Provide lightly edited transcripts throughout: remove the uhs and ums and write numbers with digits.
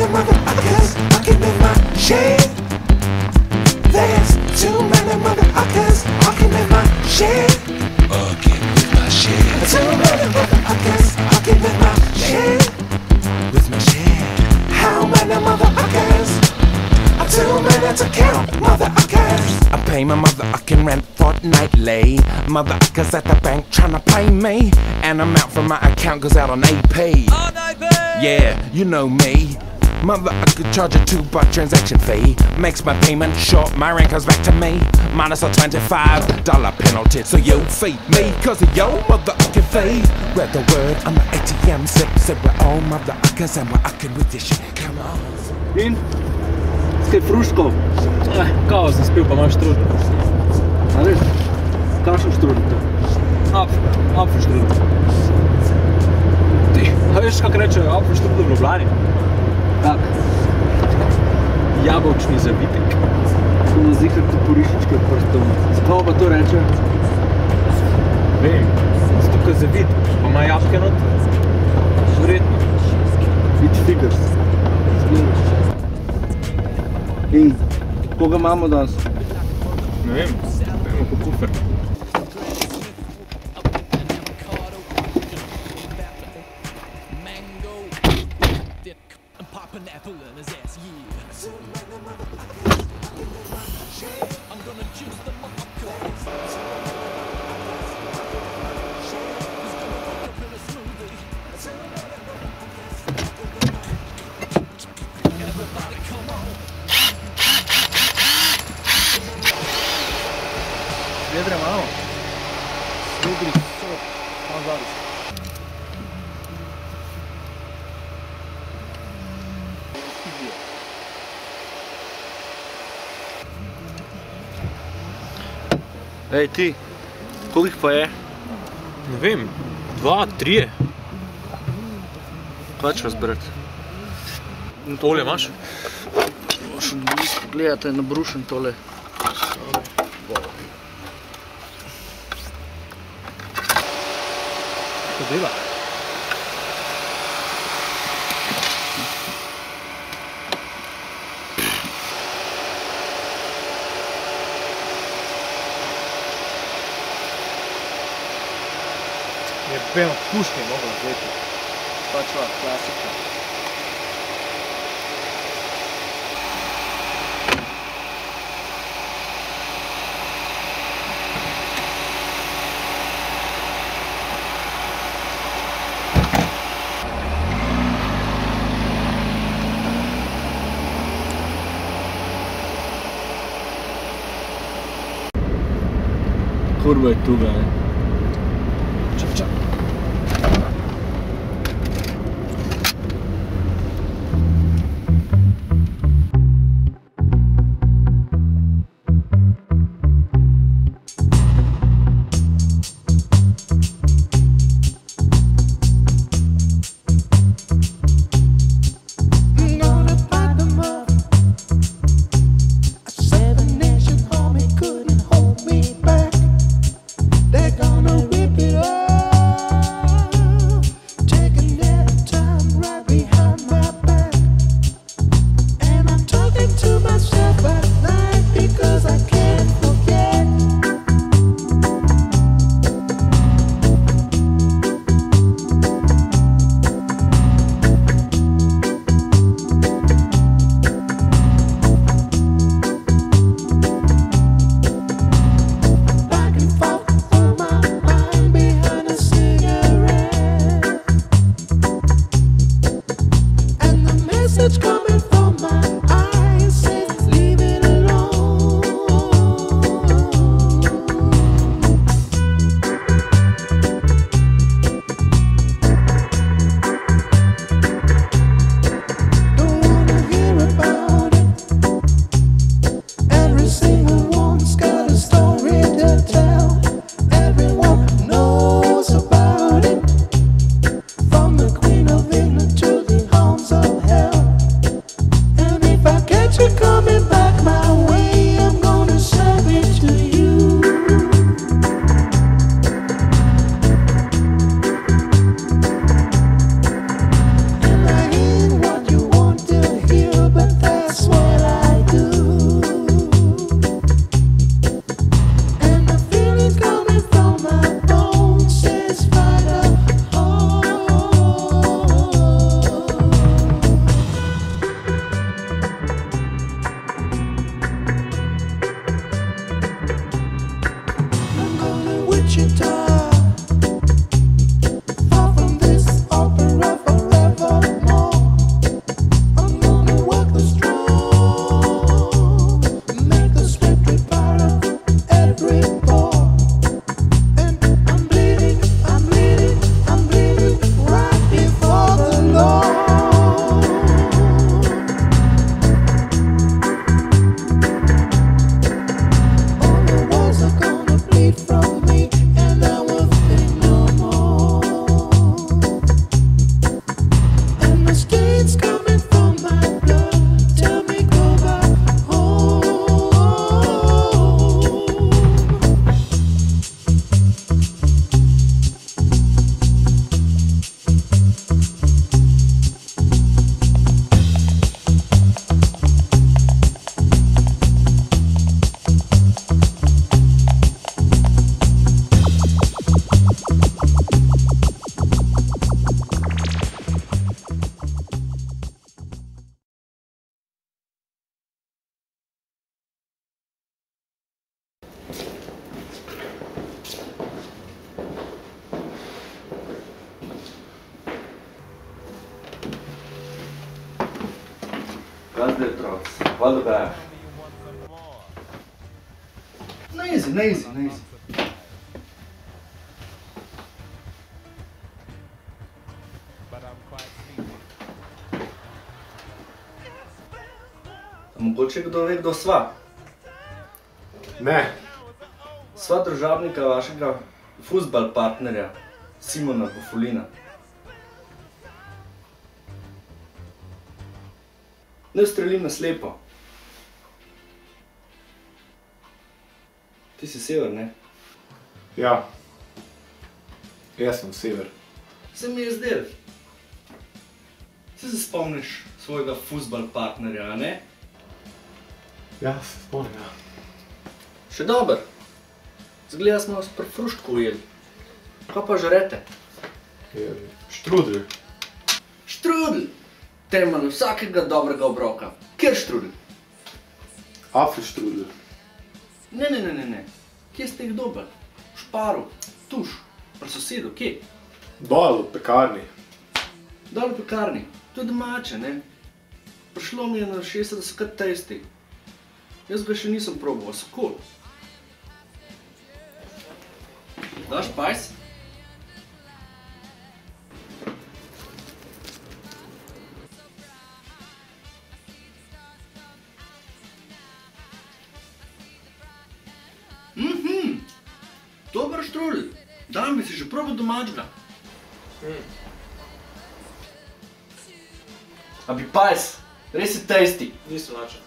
Motherfuckers fucking in my shit. There's too many motherfuckers fucking in my shit. Fucking with my shit. Too many motherfuckers fucking with my shit. With my shit. How many motherfuckers? Too many to count, motherfuckers. I pay my motherfucking rent fortnightly. Motherfuckers at the bank tryna pay me, and I'm out from my account goes out on AP. On AP. Yeah, you know me. Mother, I could charge a $2 transaction fee. Makes my payment short, my rent comes back to me. Minus a $25 penalty. So you feed me, cause of your motherfucking fee. Read the word on the ATM said we're all motherfuckers and we're fucking with this shit. Come on. In? Skaj fruško? Kao sem spil, pa imaš strudel. A veš? Kakšen strudel to? Apfelstrudel. Ti, a veš kak rečejo apfelstrudel v Ljubljani? Tak. Jabolčni zavitek. To na zihar tu porišičke prstom. Zakaj pa to reče? Vem, zato kaj zavitek, pa ima jabke not. Verjetno. Which figures. Zgledaš. In, koga imamo danes? Ne vem, gremo po kufer. Vedre malo. Vedri so. Tam zadaj. Ej ti, koliko pa je? Ne vem, 2, 3. Kaj ćeš razbrati? Tole imaš? Gledajte, nabrušen tole. Kako dela? Jebeno, puške je mogla vzeti. Pačva, klasika. Kurva je tuga, ne? Čak, čak. They're Kaj zdaj, otroci? Hvala dogaja. Na easy. Mogoče kdo ve, kdo sva? Ne. Sva družabnika vašega fuzbal partnerja, Simona Bofulina. Ne ustrelim na slepo. Ti si sever, ne? Ja. Jaz sem sever. Se mi je zdel. Se spomniš svojega fuzbal partnerja, a ne? Ja, se spomnim, ja. Še dober. Zgleda smo s fruštko ujeli. Kaj pa žrete? Štrudel. Štrudel! Temelj vsakega dobrega obroka. Kjer štrudel? Afri štrudel. Ne. Kje ste jih dober? V Šparu, tuš, pri sosedu, kje? Dol v pekarni. Dol v pekarni. To je domače, ne? Prišlo mi je na 60 krat testi. Jaz ga še nisem proboval, so cool. Daš pajs? Dober štrudel. Dan bi si že probal domačega. A bi pajs, res je tasty. Nisem način.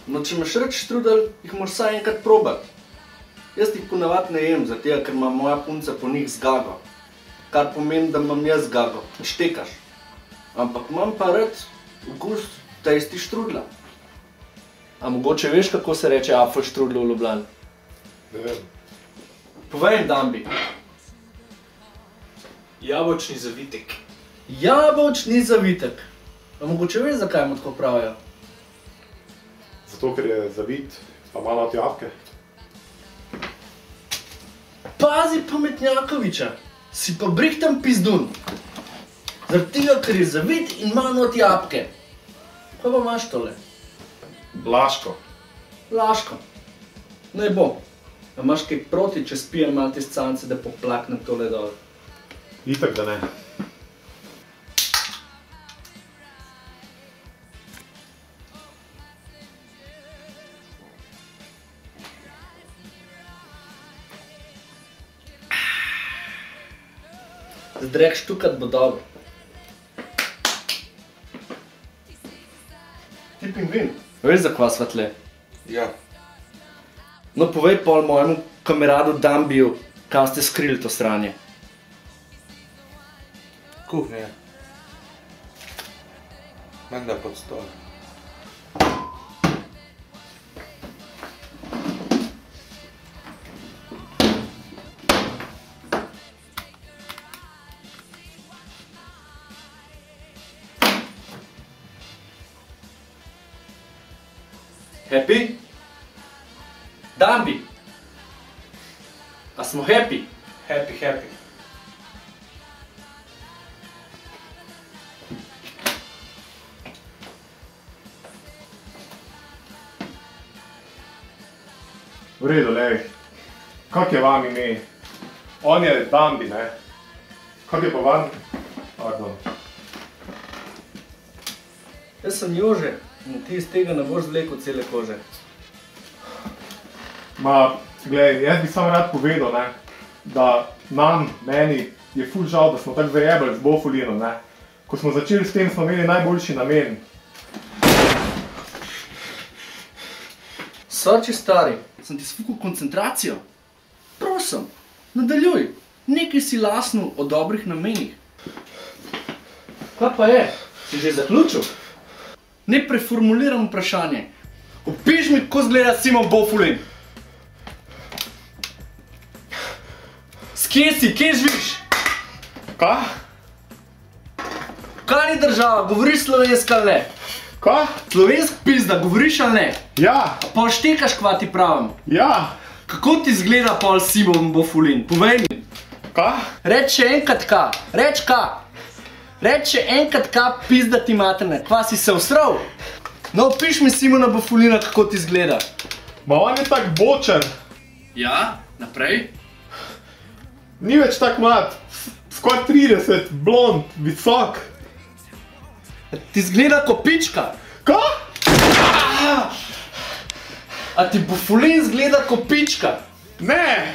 No, če imaš rad štrudel, jih moraš vsaj enkrat probati. Jaz jih ponavadi ne jem, zato ker ima moja punca po njih zgago. Kar pomeni, da imam jaz zgago, štekaš. Ampak imam pa rad okus tasty štrudla. A mogoče veš, kako se reče apfel štrudlu v Ljubljani? Ne vem. Povej jim, Dambi. Jabolčni zavitek. Jabolčni zavitek. A mogoče veš, zakaj mu tako pravijo? Zato, ker je zavit, pa malo od jabolke. Pazi pametnjakoviča, si pa brihtan pizdun. Zaradi tega, ker je zavit in malo od jabolke. Kaj pa imaš tole? Laško. Laško. Naj bo. A imaš kaj proti, če spijem malo te scance, da poplaknem tole dol? Itak, da ne. Zdrek štukat bo dobro. Ti pingvin, veš, za kva sva tle? Ja. No, povej pol mojemu kameradu Dambiju, kam ste skrili to sranje. Kuhnja. Menda pod stol. Happy? Dambi! A smo happy? Happy. V redu, lej. Kak je vam ime? On je Dambi, ne? Kak je pa vam? Pardon. Jaz sem Jože in ti iz tega ne boš zvlekel cele kože. Ma, glej, jaz bi samo rad povedal, ne, da meni je ful žal, da smo tako zajebali z Bofulino, ne. Ko smo začeli s tem, smo imeli najboljši namen. Sorči stari, sem ti sfukal koncentracijo. Prosim, nadaljuj, nekaj si lasnil o dobrih namenih. Kaj pa je? Si že zaključil? Ne preformuliram vprašanje. Opiš mi, kako zgleda Simon Bofulin. Kje si? Kje živiš? Kaj? Kaj ni država? Govoriš slovenska ali ne? Kaj? Slovensk pizda, govoriš ali ne? Ja. Pol štekaš, kva ti pravim. Ja. Kako ti zgleda pol Simon Bofulin? Povej mi. Kaj? Reč še enkrat ka. Reč ka. Reče enkrat kap pizda ti materne, kva si se usral? No, opiš mi Simona Bufulina, kako ti izgleda. Ma on je tak bočen. Ja, naprej? Ni več tak mlad. Skoraj 30, blond, visok. Ti izgleda ko pička. Ko? A ti Bufulin izgleda ko pička? Ne.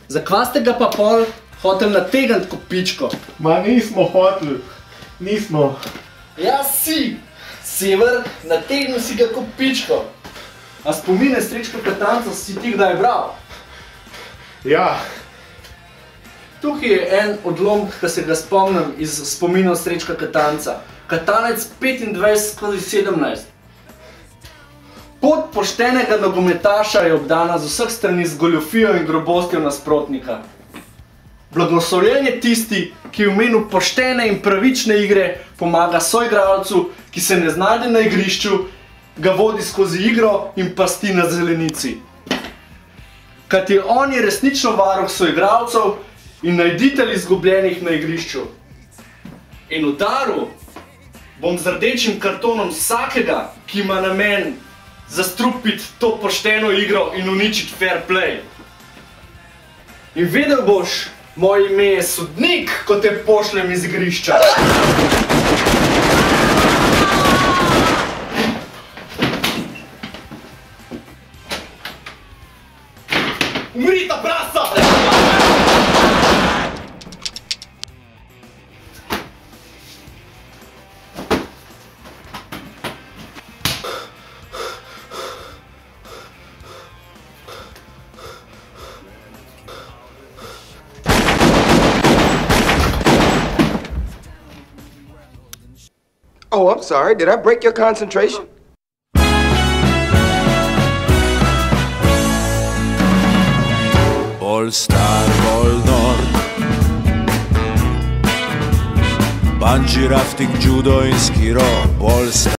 Zakva ste ga pa pol hotel nategniti ko pičko? Ma nismo hoteli. Nismo. Ja si! Sever, nategnil si ga ko pičko. A spomine Srečka Katanca si ti kdaj bral? Ja. Tukaj je en odlomek, ki se ga spomnim iz spominov Srečka Katanca. Katanec 25/17. Pot poštenega nogometaša je obdana z vseh strani z goljofijo in grobostjo nasprotnika. Blagoslovljen je tisti, ki v imenu poštene in pravične igre pomaga soigralcu, ki se ne znajde na igrišču, ga vodi skozi igro in pasti na zelenici. Kajti on je resnično varuh soigralcev in najditelj izgubljenih na igrišču. In udaril bom z rdečim kartonom vsakega, ki ima namen zastrupiti to pošteno igro in uničiti fair play. In vedel boš, moje ime je sodnik, ko te pošljem iz igrišča. Umri ta prasa! Oh, I'm sorry. Did I break your concentration? Bolj star, bolj nor, bungee rafting, judo in skiro, bolj star.